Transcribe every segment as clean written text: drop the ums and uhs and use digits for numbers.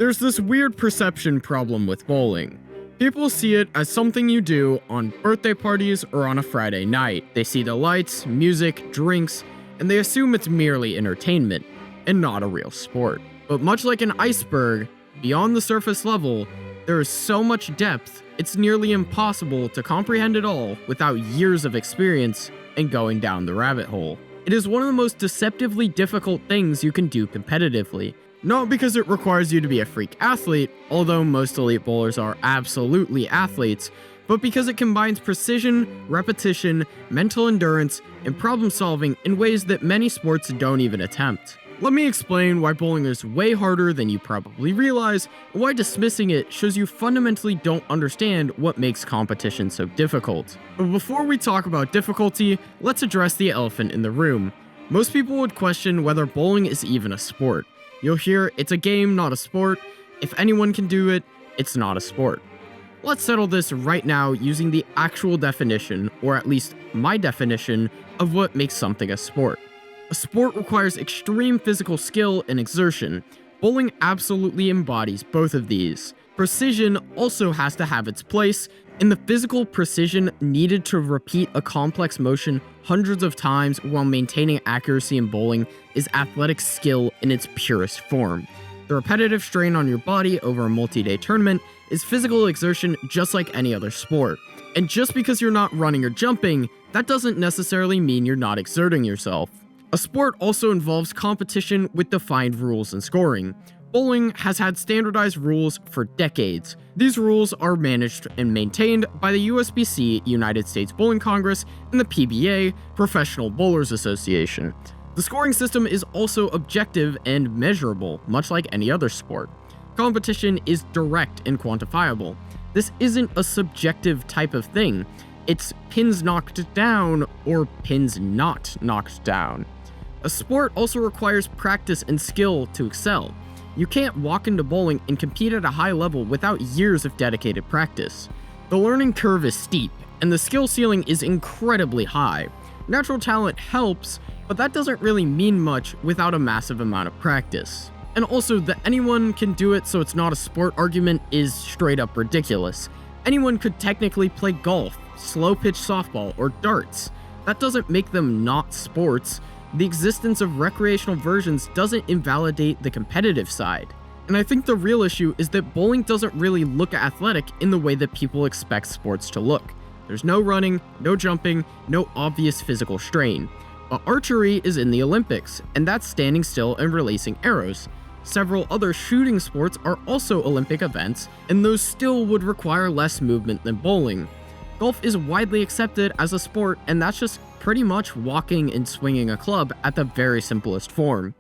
There's this weird perception problem with bowling. People see it as something you do on birthday parties or on a Friday night. They see the lights, music, drinks, and they assume it's merely entertainment and not a real sport. But much like an iceberg, beyond the surface level, there is so much depth, it's nearly impossible to comprehend it all without years of experience and going down the rabbit hole. It is one of the most deceptively difficult things you can do competitively. Not because it requires you to be a freak athlete, although most elite bowlers are absolutely athletes, but because it combines precision, repetition, mental endurance, and problem solving in ways that many sports don't even attempt. Let me explain why bowling is way harder than you probably realize, and why dismissing it shows you fundamentally don't understand what makes competition so difficult. But before we talk about difficulty, let's address the elephant in the room. Most people would question whether bowling is even a sport. You'll hear, it's a game, not a sport. If anyone can do it, it's not a sport. Let's settle this right now using the actual definition, or at least my definition, of what makes something a sport. A sport requires extreme physical skill and exertion. Bowling absolutely embodies both of these. Precision also has to have its place, and the physical precision needed to repeat a complex motion hundreds of times while maintaining accuracy in bowling is athletic skill in its purest form. The repetitive strain on your body over a multi-day tournament is physical exertion just like any other sport. And just because you're not running or jumping, that doesn't necessarily mean you're not exerting yourself. A sport also involves competition with defined rules and scoring. Bowling has had standardized rules for decades. These rules are managed and maintained by the USBC, United States Bowling Congress, and the PBA, Professional Bowlers Association. The scoring system is also objective and measurable, much like any other sport. Competition is direct and quantifiable. This isn't a subjective type of thing. It's pins knocked down or pins not knocked down. A sport also requires practice and skill to excel. You can't walk into bowling and compete at a high level without years of dedicated practice. The learning curve is steep, and the skill ceiling is incredibly high. Natural talent helps, but that doesn't really mean much without a massive amount of practice. And also, the anyone can do it so it's not a sport argument is straight up ridiculous. Anyone could technically play golf, slow pitch softball, or darts. That doesn't make them not sports. The existence of recreational versions doesn't invalidate the competitive side. And I think the real issue is that bowling doesn't really look athletic in the way that people expect sports to look. There's no running, no jumping, no obvious physical strain. But archery is in the Olympics, and that's standing still and releasing arrows. Several other shooting sports are also Olympic events, and those still would require less movement than bowling. Golf is widely accepted as a sport, and that's just pretty much walking and swinging a club at the very simplest form.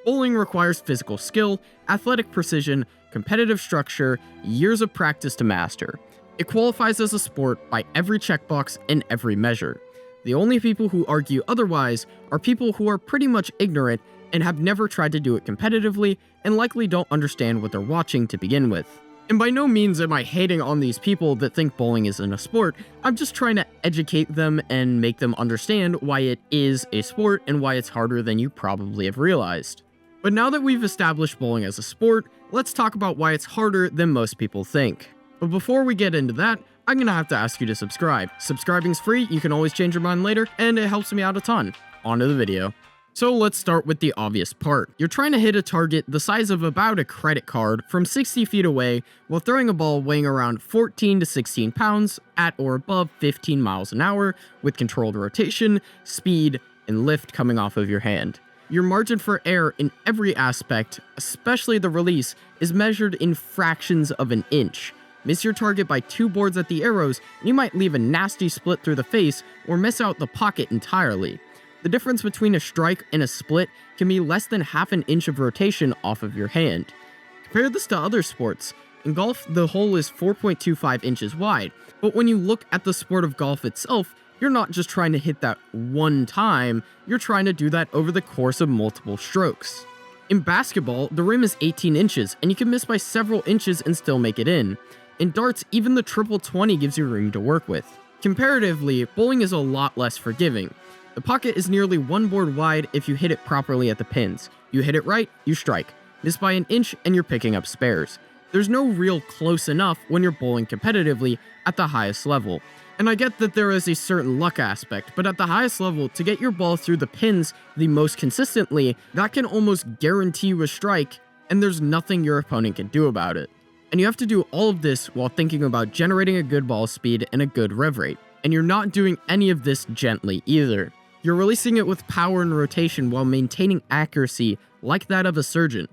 Bowling requires physical skill, athletic precision, competitive structure, years of practice to master. It qualifies as a sport by every checkbox and every measure. The only people who argue otherwise are people who are pretty much ignorant and have never tried to do it competitively and likely don't understand what they're watching to begin with. And by no means am I hating on these people that think bowling isn't a sport. I'm just trying to educate them and make them understand why it is a sport and why it's harder than you probably have realized. But now that we've established bowling as a sport, let's talk about why it's harder than most people think. But before we get into that, I'm gonna have to ask you to subscribe. Subscribing's free, you can always change your mind later, and it helps me out a ton. On to the video. So let's start with the obvious part. You're trying to hit a target the size of about a credit card from 60 feet away while throwing a ball weighing around 14 to 16 pounds at or above 15 miles an hour with controlled rotation, speed, and lift coming off of your hand. Your margin for error in every aspect, especially the release, is measured in fractions of an inch. Miss your target by 2 boards at the arrows, and you might leave a nasty split through the face or miss out the pocket entirely. The difference between a strike and a split can be less than half an inch of rotation off of your hand. Compare this to other sports. In golf, the hole is 4.25 inches wide, but when you look at the sport of golf itself, you're not just trying to hit that one time, you're trying to do that over the course of multiple strokes. In basketball, the rim is 18 inches, and you can miss by several inches and still make it in. In darts, even the triple 20 gives you room to work with. Comparatively, bowling is a lot less forgiving. The pocket is nearly 1 board wide if you hit it properly at the pins. You hit it right, you strike. Miss by an inch and you're picking up spares. There's no real close enough when you're bowling competitively at the highest level. And I get that there is a certain luck aspect, but at the highest level, to get your ball through the pins the most consistently, that can almost guarantee you a strike, and there's nothing your opponent can do about it. And you have to do all of this while thinking about generating a good ball speed and a good rev rate. And you're not doing any of this gently either. You're releasing it with power and rotation while maintaining accuracy like that of a surgeon.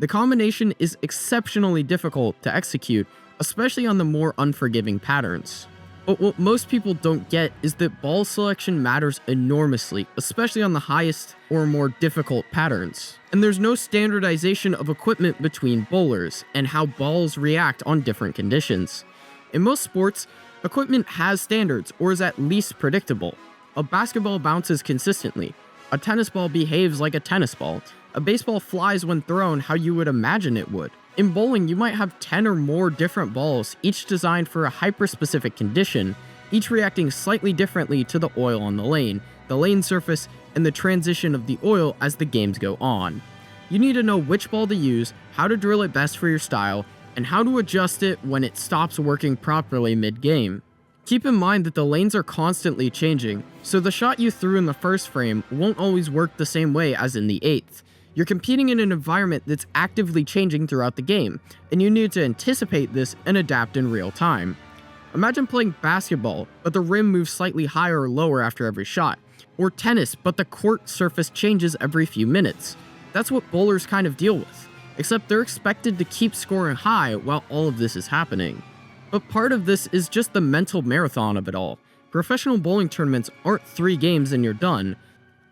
The combination is exceptionally difficult to execute, especially on the more unforgiving patterns. But what most people don't get is that ball selection matters enormously, especially on the highest or more difficult patterns. And there's no standardization of equipment between bowlers and how balls react on different conditions. In most sports, equipment has standards or is at least predictable. A basketball bounces consistently. A tennis ball behaves like a tennis ball. A baseball flies when thrown how you would imagine it would. In bowling, you might have 10 or more different balls, each designed for a hyper-specific condition, each reacting slightly differently to the oil on the lane surface, and the transition of the oil as the games go on. You need to know which ball to use, how to drill it best for your style, and how to adjust it when it stops working properly mid-game. Keep in mind that the lanes are constantly changing, so the shot you threw in the first frame won't always work the same way as in the 8th. You're competing in an environment that's actively changing throughout the game, and you need to anticipate this and adapt in real time. Imagine playing basketball, but the rim moves slightly higher or lower after every shot, or tennis, but the court surface changes every few minutes. That's what bowlers kind of deal with, except they're expected to keep scoring high while all of this is happening. But part of this is just the mental marathon of it all. Professional bowling tournaments aren't 3 games and you're done.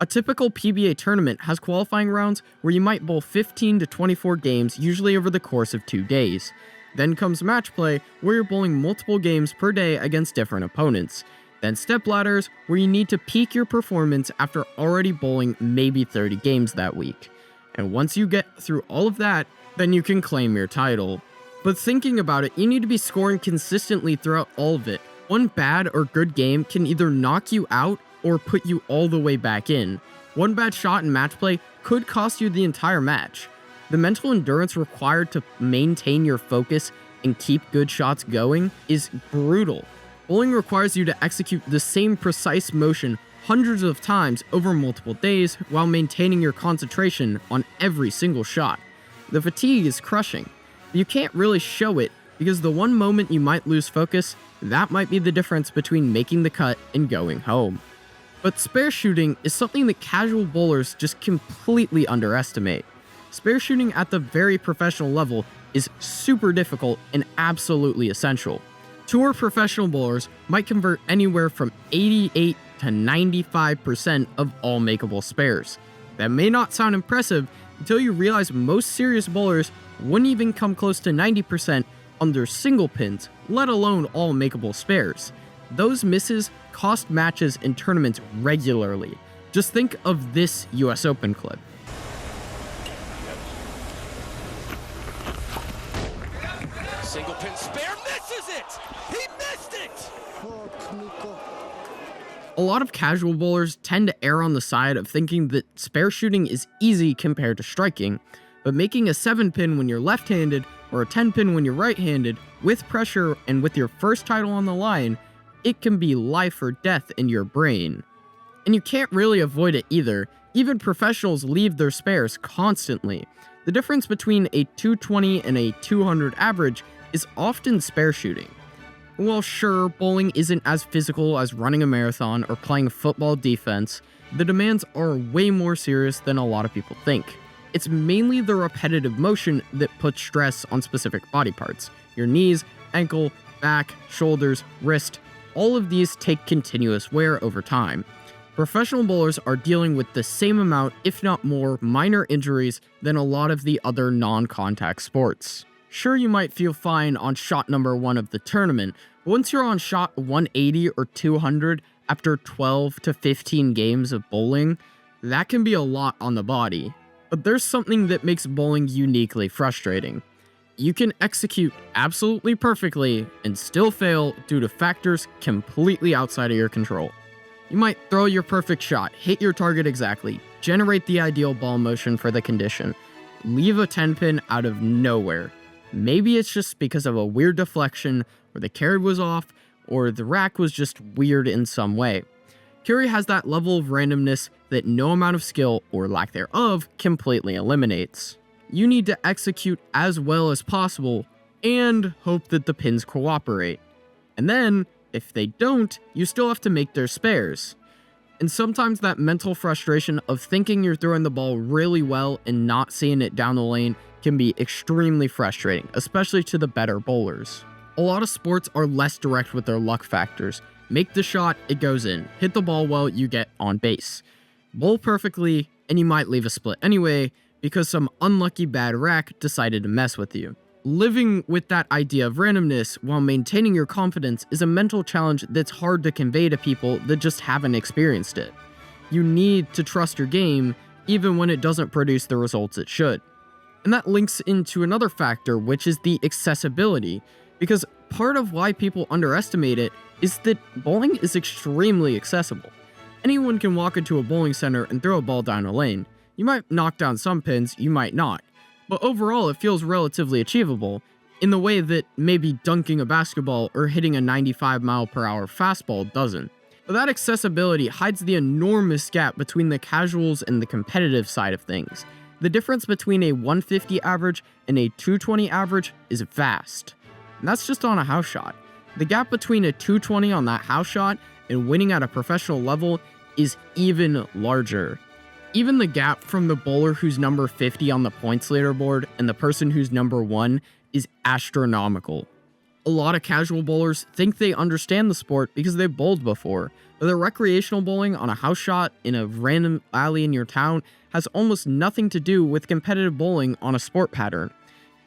A typical PBA tournament has qualifying rounds where you might bowl 15 to 24 games, usually over the course of 2 days. Then comes match play, where you're bowling multiple games per day against different opponents. Then step ladders, where you need to peak your performance after already bowling maybe 30 games that week. And once you get through all of that, then you can claim your title. But thinking about it, you need to be scoring consistently throughout all of it. One bad or good game can either knock you out or put you all the way back in. One bad shot in match play could cost you the entire match. The mental endurance required to maintain your focus and keep good shots going is brutal. Bowling requires you to execute the same precise motion hundreds of times over multiple days while maintaining your concentration on every single shot. The fatigue is crushing. You can't really show it because the one moment you might lose focus, that might be the difference between making the cut and going home. But spare shooting is something that casual bowlers just completely underestimate. Spare shooting at the very professional level is super difficult and absolutely essential. Tour professional bowlers might convert anywhere from 88 to 95% of all makeable spares. That may not sound impressive until you realize most serious bowlers wouldn't even come close to 90% on their single pins, let alone all makeable spares. Those misses cost matches and tournaments regularly. Just think of this US Open clip. Single pin spare, misses it! He missed it! A lot of casual bowlers tend to err on the side of thinking that spare shooting is easy compared to striking, but making a 7-pin when you're left-handed or a 10-pin when you're right-handed, with pressure and with your first title on the line, it can be life or death in your brain. And you can't really avoid it either. Even professionals leave their spares constantly. The difference between a 220 and a 200 average is often spare shooting. While sure, bowling isn't as physical as running a marathon or playing football defense, the demands are way more serious than a lot of people think. It's mainly the repetitive motion that puts stress on specific body parts. Your knees, ankle, back, shoulders, wrist, all of these take continuous wear over time. Professional bowlers are dealing with the same amount, if not more, minor injuries than a lot of the other non-contact sports. Sure, you might feel fine on shot number 1 of the tournament, but once you're on shot 180 or 200 after 12 to 15 games of bowling, that can be a lot on the body. But there's something that makes bowling uniquely frustrating. You can execute absolutely perfectly and still fail due to factors completely outside of your control. You might throw your perfect shot, hit your target exactly, generate the ideal ball motion for the condition, leave a 10 pin out of nowhere. Maybe it's just because of a weird deflection, or the carry was off, or the rack was just weird in some way. Carry has that level of randomness that no amount of skill, or lack thereof, completely eliminates. You need to execute as well as possible, and hope that the pins cooperate. And then, if they don't, you still have to make their spares. And sometimes that mental frustration of thinking you're throwing the ball really well and not seeing it down the lane can be extremely frustrating, especially to the better bowlers. A lot of sports are less direct with their luck factors. Make the shot, it goes in. Hit the ball well, you get on base. Bowl perfectly, and you might leave a split anyway, because some unlucky bad rack decided to mess with you. Living with that idea of randomness while maintaining your confidence is a mental challenge that's hard to convey to people that just haven't experienced it. You need to trust your game, even when it doesn't produce the results it should. And that links into another factor, which is the accessibility, because part of why people underestimate it is that bowling is extremely accessible. Anyone can walk into a bowling center and throw a ball down a lane. You might knock down some pins, you might not. But overall, it feels relatively achievable, in the way that maybe dunking a basketball or hitting a 95-mile-per-hour fastball doesn't. But that accessibility hides the enormous gap between the casuals and the competitive side of things. The difference between a 150 average and a 220 average is vast. And that's just on a house shot. The gap between a 220 on that house shot and winning at a professional level is even larger. Even the gap from the bowler who's number 50 on the points leaderboard and the person who's number 1 is astronomical. A lot of casual bowlers think they understand the sport because they've bowled before, but the recreational bowling on a house shot in a random alley in your town has almost nothing to do with competitive bowling on a sport pattern.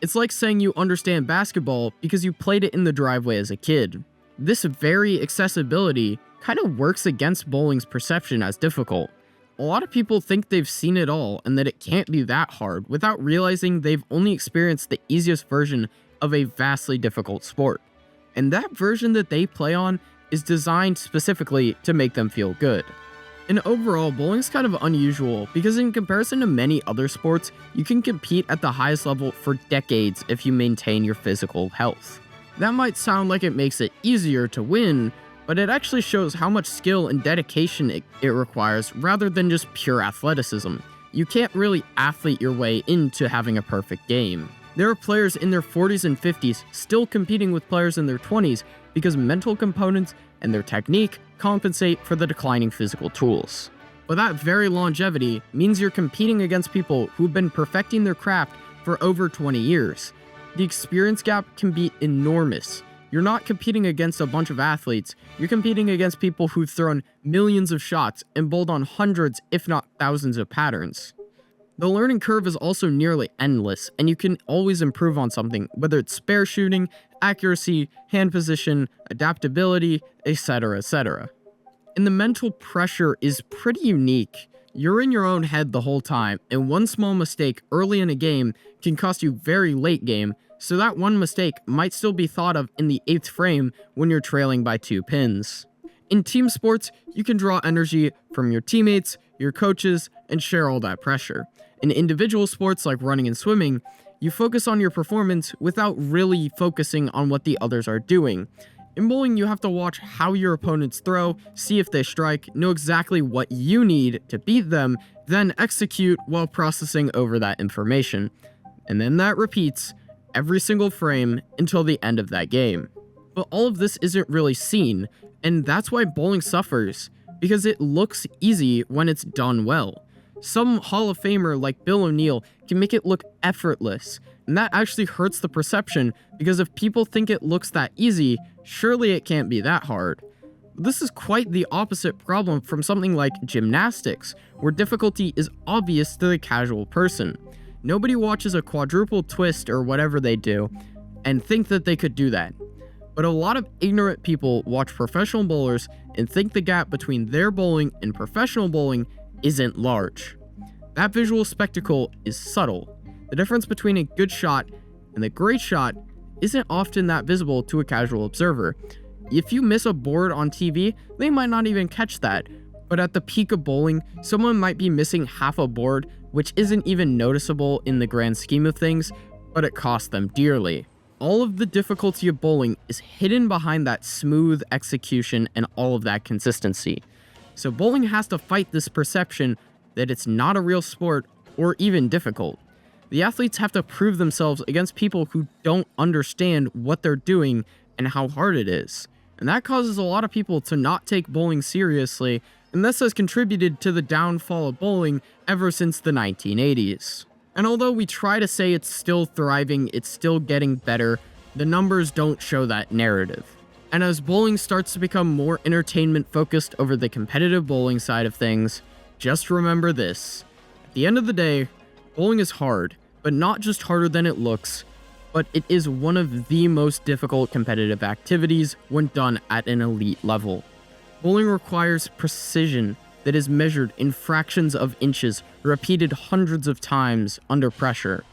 It's like saying you understand basketball because you played it in the driveway as a kid. This very accessibility kind of works against bowling's perception as difficult. A lot of people think they've seen it all and that it can't be that hard without realizing they've only experienced the easiest version of a vastly difficult sport. And that version that they play on is designed specifically to make them feel good. And overall, bowling's kind of unusual because in comparison to many other sports, you can compete at the highest level for decades if you maintain your physical health. That might sound like it makes it easier to win, but it actually shows how much skill and dedication it requires rather than just pure athleticism. You can't really athlete your way into having a perfect game. There are players in their 40s and 50s still competing with players in their 20s because mental components and their technique compensate for the declining physical tools. But that very longevity means you're competing against people who've been perfecting their craft for over 20 years. The experience gap can be enormous. You're not competing against a bunch of athletes, you're competing against people who've thrown millions of shots and bowled on hundreds, if not thousands of patterns. The learning curve is also nearly endless, and you can always improve on something, whether it's spare shooting, accuracy, hand position, adaptability, etc., etc. And the mental pressure is pretty unique. You're in your own head the whole time, and one small mistake early in a game can cost you very late game, so that one mistake might still be thought of in the 8th frame when you're trailing by 2 pins. In team sports, you can draw energy from your teammates, your coaches, and share all that pressure. In individual sports like running and swimming, you focus on your performance without really focusing on what the others are doing. In bowling, you have to watch how your opponents throw, see if they strike, know exactly what you need to beat them, then execute while processing over that information. And then that repeats every single frame until the end of that game. But all of this isn't really seen, and that's why bowling suffers, because it looks easy when it's done well. Some Hall of Famer like Bill O'Neill can make it look effortless, and that actually hurts the perception because if people think it looks that easy, surely it can't be that hard. This is quite the opposite problem from something like gymnastics, where difficulty is obvious to the casual person. Nobody watches a quadruple twist or whatever they do and think that they could do that. But a lot of ignorant people watch professional bowlers and think the gap between their bowling and professional bowling isn't large. That visual spectacle is subtle. The difference between a good shot and a great shot isn't often that visible to a casual observer. If you miss a board on TV, they might not even catch that. But at the peak of bowling, someone might be missing half a board, which isn't even noticeable in the grand scheme of things, but it costs them dearly. All of the difficulty of bowling is hidden behind that smooth execution and all of that consistency. So bowling has to fight this perception that it's not a real sport or even difficult. The athletes have to prove themselves against people who don't understand what they're doing and how hard it is. And that causes a lot of people to not take bowling seriously, and this has contributed to the downfall of bowling ever since the 1980s. And although we try to say it's still thriving, it's still getting better, the numbers don't show that narrative. And as bowling starts to become more entertainment focused over the competitive bowling side of things, just remember this. At the end of the day, bowling is hard, but not just harder than it looks, but it is one of the most difficult competitive activities when done at an elite level. Bowling requires precision that is measured in fractions of inches, repeated hundreds of times under pressure,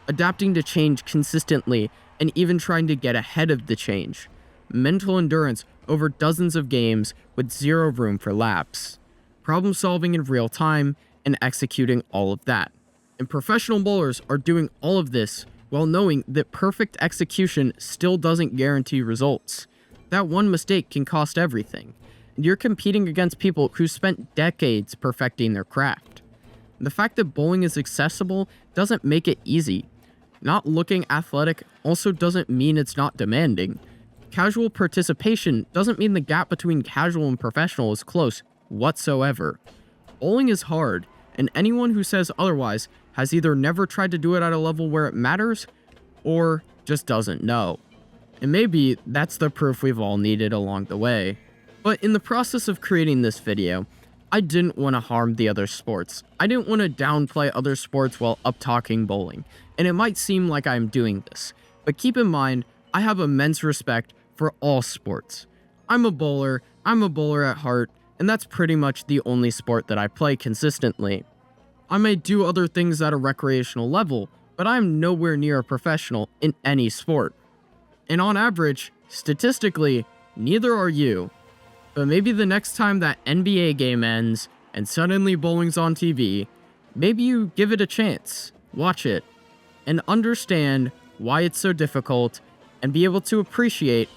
adapting to change consistently, and even trying to get ahead of the change. Mental endurance over dozens of games with zero room for lapse. Problem solving in real time, and executing all of that. And professional bowlers are doing all of this while knowing that perfect execution still doesn't guarantee results. That one mistake can cost everything. You're competing against people who spent decades perfecting their craft. The fact that bowling is accessible doesn't make it easy. Not looking athletic also doesn't mean it's not demanding. Casual participation doesn't mean the gap between casual and professional is close whatsoever. Bowling is hard, and anyone who says otherwise has either never tried to do it at a level where it matters, or just doesn't know. And maybe that's the proof we've all needed along the way. But in the process of creating this video, I didn't want to harm the other sports. I didn't want to downplay other sports while up-talking bowling, and it might seem like I'm doing this, but keep in mind, I have immense respect for all sports. I'm a bowler at heart, and that's pretty much the only sport that I play consistently. I may do other things at a recreational level, but I am nowhere near a professional in any sport. And on average, statistically, neither are you. But maybe the next time that NBA game ends and suddenly bowling's on TV, maybe you give it a chance, watch it, and understand why it's so difficult and be able to appreciate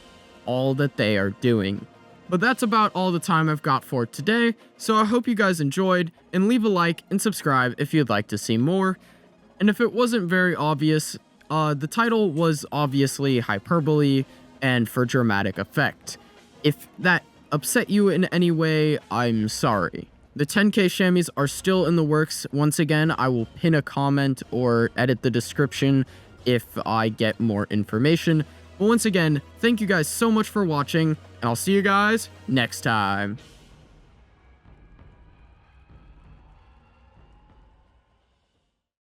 all that they are doing. But that's about all the time I've got for today, so I hope you guys enjoyed, and leave a like and subscribe if you'd like to see more. And if it wasn't very obvious, the title was obviously hyperbole and for dramatic effect. If that upset you in any way, I'm sorry. The 10K chamois are still in the works. Once again, I will pin a comment or edit the description if I get more information. But once again, thank you guys so much for watching, and I'll see you guys next time.